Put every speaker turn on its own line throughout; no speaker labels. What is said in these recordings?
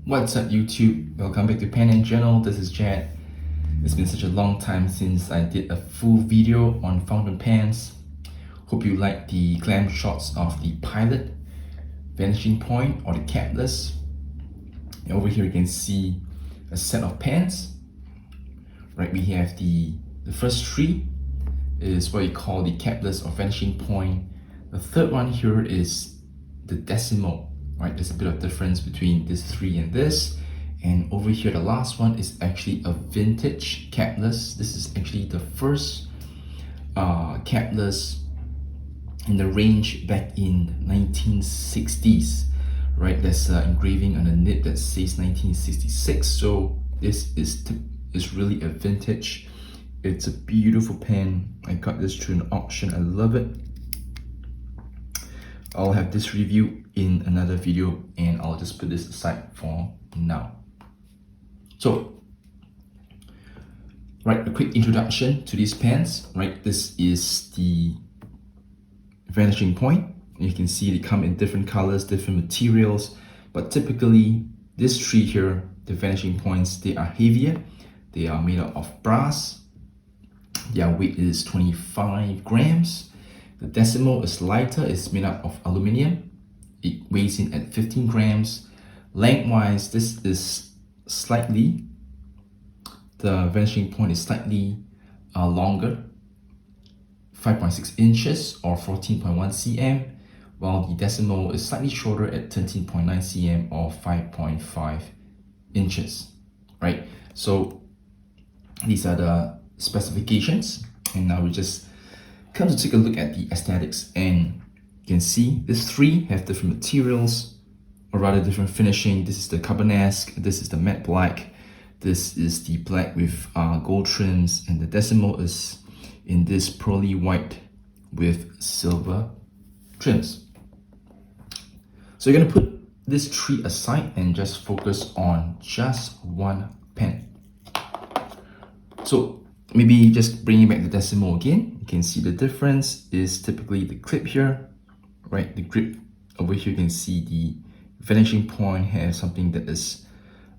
What's up YouTube? Welcome back to Pen and Journal. This is Jad. It's been such a long time since I did a full video on fountain pens. Hope you like the glam shots of the Pilot, Vanishing Point or the Capless. And over here you can see a set of pens. Right, we have the first three is what we call the Capless or Vanishing Point. The third one here is the Decimo. Right, there's a bit of difference between this three and this. And over here, the last one is actually a vintage capless. This is actually the first capless in the range back in 1960s. Right, there's an engraving on the nib that says 1966. So this is really a vintage. It's a beautiful pen. I got this through an auction. I love it. I'll have this review in another video and I'll just put this aside for now. So, right, a quick introduction to these pens. Right, this is the Vanishing Point. You can see they come in different colors, different materials, but typically this three here, the Vanishing Points, they are heavier. They are made out of brass. Their weight is 25 grams. The Decimo is lighter, it's made out of aluminium. It weighs in at 15 grams. Lengthwise, this is slightly, the Vanishing Point is slightly longer, 5.6 inches or 14.1 cm, while the Decimo is slightly shorter at 13.9 cm or 5.5 inches, right? So these are the specifications, and now we just come to take a look at the aesthetics, and you can see these three have different materials, or rather different finishing. This is the Carbonesque, this is the matte black, this is the black with gold trims, and the Decimo is in this pearly white with silver trims. So you're going to put this three aside and just focus on just one pen. So maybe just bringing back the Decimo again, you can see the difference is typically the clip here, right? The grip over here, you can see the Vanishing Point has something that is,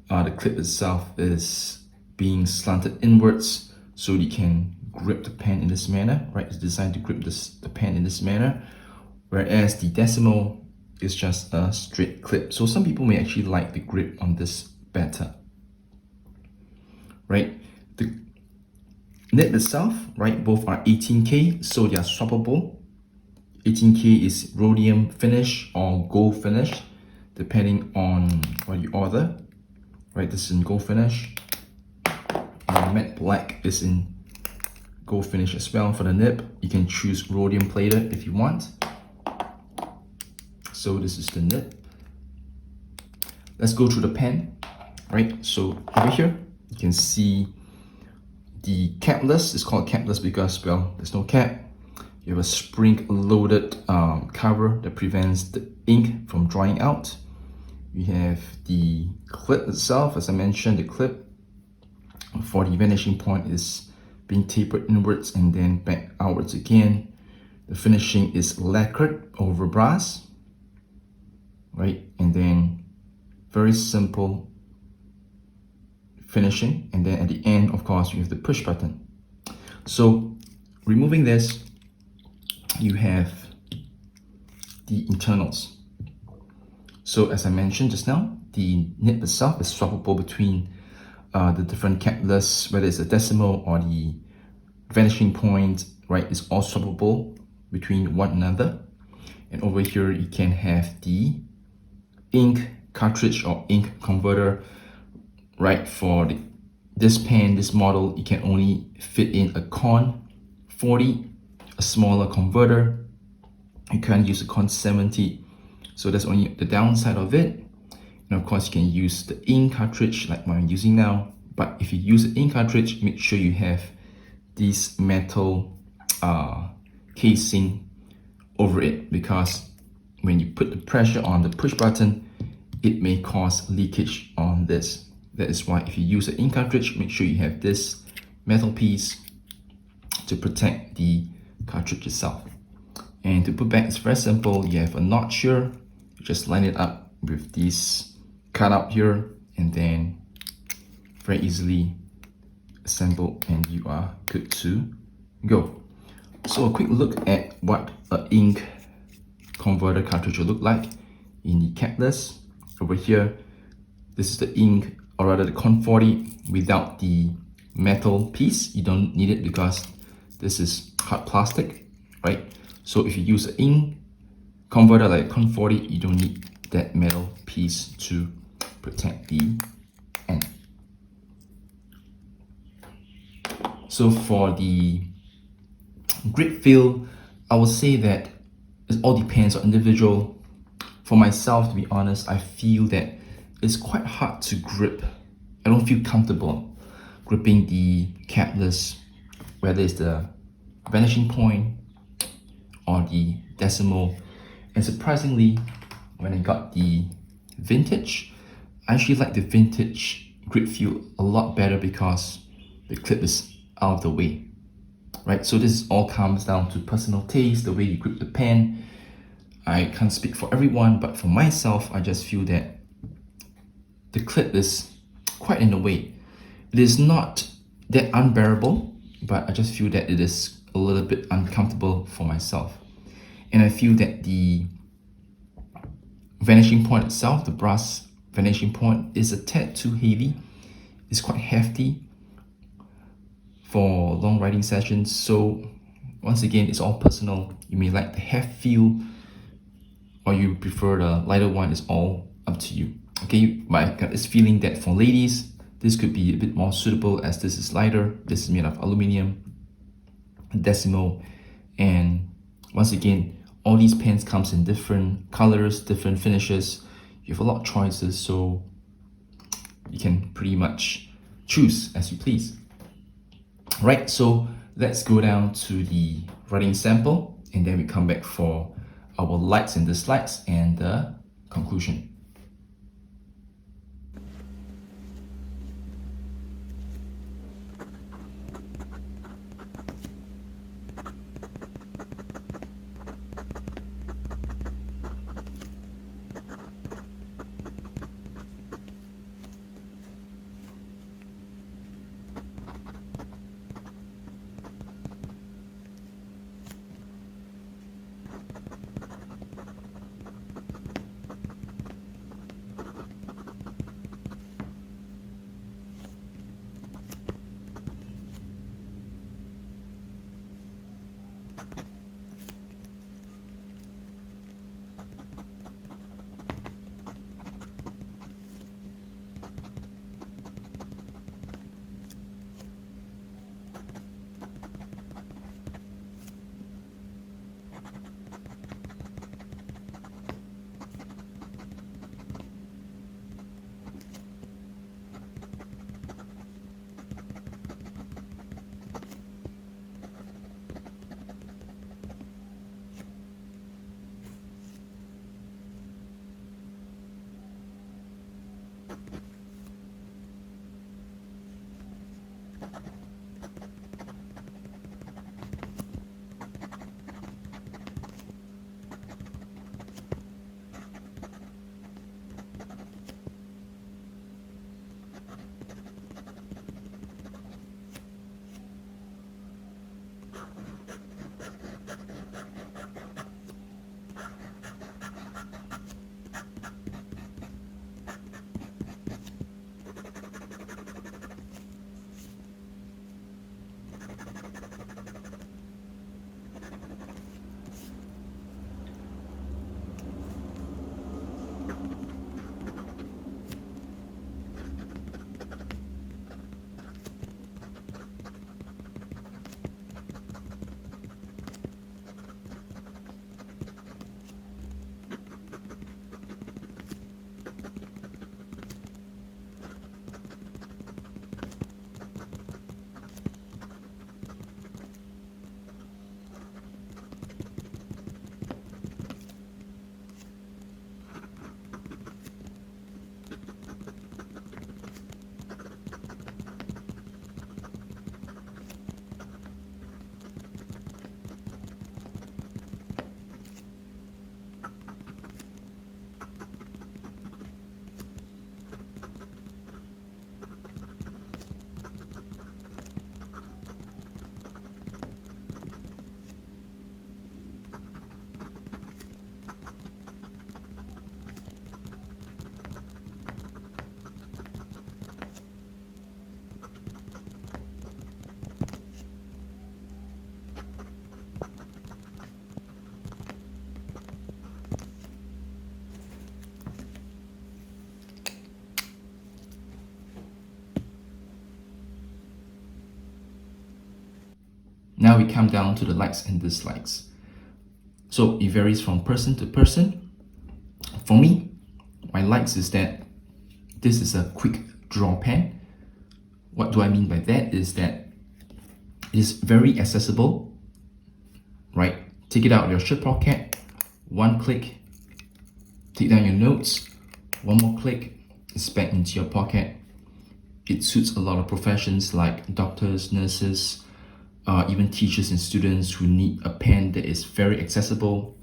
the clip itself is being slanted inwards so you can grip the pen in this manner, right? It's designed to grip the pen in this manner, whereas the Decimo is just a straight clip. So some people may actually like the grip on this better, right? The nib itself, right, both are 18K, so they are swappable. 18K is rhodium finish or gold finish, depending on what you order, right? This is in gold finish. And matte black is in gold finish as well. For the nib, you can choose rhodium plated if you want. So this is the nib. Let's go through the pen, right? So over here, you can see the capless is called capless because, well, there's no cap. You have a spring-loaded cover that prevents the ink from drying out. You have the clip itself. As I mentioned, the clip for the Vanishing Point is being tapered inwards and then back outwards again. The finishing is lacquered over brass, right? And then very simple finishing, and then at the end, of course, you have the push button. So removing this, you have the internals. So as I mentioned just now, the nib itself is swappable between the different capless, whether it's a Decimo or the Vanishing Point, right? It's all swappable between one another. And over here, you can have the ink cartridge or ink converter. Right, for this pen, this model, you can only fit in a Con 40, a smaller converter. You can't use a Con 70, so that's only the downside of it. And of course, you can use the ink cartridge like what I'm using now. But if you use the ink cartridge, make sure you have this metal casing over it, because when you put the pressure on the push button, it may cause leakage on this. That is why if you use an ink cartridge, make sure you have this metal piece to protect the cartridge itself. And to put back, it's very simple. You have a notch here, you just line it up with this cutout here, and then very easily assemble, and you are good to go. So a quick look at what an ink converter cartridge will look like in the Capless. Over here, this is the ink, or rather the Con 40 without the metal piece. You don't need it because this is hard plastic, right? So if you use an ink converter like Con 40, you don't need that metal piece to protect the end. So for the grip feel, I would say that it all depends on individual. For myself, to be honest, I feel that it's quite hard to grip. I don't feel comfortable gripping the Capless, whether it's the Vanishing Point or the Decimo. And surprisingly, when I got the Vintage, I actually like the Vintage grip feel a lot better because the clip is out of the way, right? So this all comes down to personal taste, the way you grip the pen. I can't speak for everyone, but for myself, I just feel that the clip is quite in the way. It is not that unbearable, but I just feel that it is a little bit uncomfortable for myself. And I feel that the Vanishing Point itself, the brass Vanishing Point, is a tad too heavy. It's quite hefty for long writing sessions. So once again, it's all personal. You may like the heft feel, or you prefer the lighter one. Is all up to you. Okay, but I got this feeling that for ladies, this could be a bit more suitable as this is lighter. This is made of aluminum, Decimo, and once again, all these pens comes in different colors, different finishes. You have a lot of choices, so you can pretty much choose as you please. Right, so let's go down to the writing sample, and then we come back for our likes and dislikes and the conclusion. Now we come down to the likes and dislikes. So it varies from person to person. For me, my likes is that this is a quick draw pen. What do I mean by that is that it is very accessible, right? Take it out of your shirt pocket, one click, take down your notes, one more click, it's back into your pocket. It suits a lot of professions like doctors, nurses, even teachers and students who need a pen that is very accessible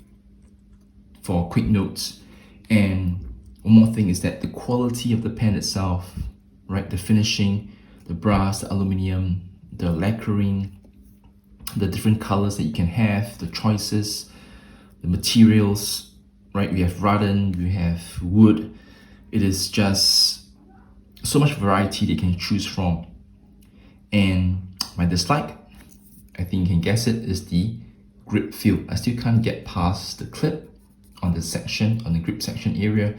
for quick notes. And one more thing is that the quality of the pen itself, right? The finishing, the brass, the aluminum, the lacquering, the different colors that you can have, the choices, the materials, right? We have rattan, we have wood. It is just so much variety they can choose from. And my dislike, I think you can guess it, is the grip feel. I still can't get past the clip on the section, on the grip section area.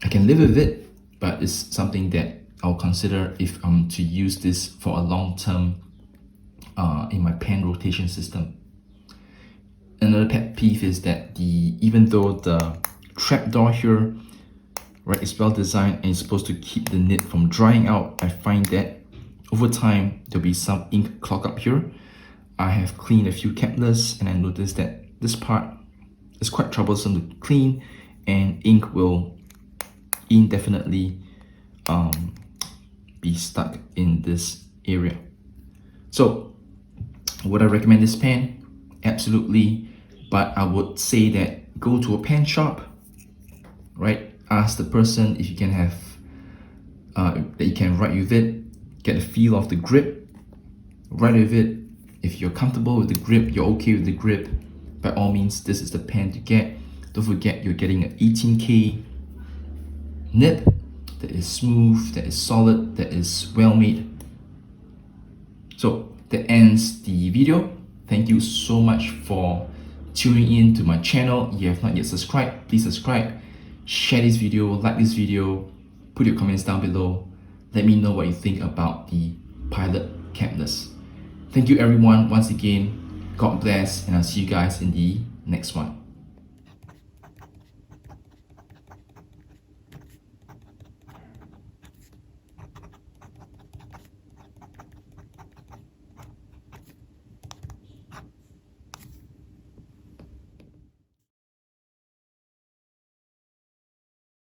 I can live with it, but it's something that I'll consider if I'm to use this for a long term in my pen rotation system. Another pet peeve is that even though the trapdoor here, right, is well designed and is supposed to keep the nib from drying out, I find that over time there'll be some ink clog up here. I have cleaned a few Capless and I noticed that this part is quite troublesome to clean, and ink will indefinitely be stuck in this area. So would I recommend this pen? Absolutely, but I would say that go to a pen shop, right? Ask the person if you can have that you can write with it, get a feel of the grip, write with it. If you're comfortable with the grip, you're okay with the grip, by all means, this is the pen to get. Don't forget, you're getting an 18K nib that is smooth, that is solid, that is well made. So that ends the video. Thank you so much for tuning in to my channel. If you have not yet subscribed, please subscribe, share this video, like this video, put your comments down below. Let me know what you think about the Pilot Capless. Thank you everyone once again. God bless, and I'll see you guys in the next one.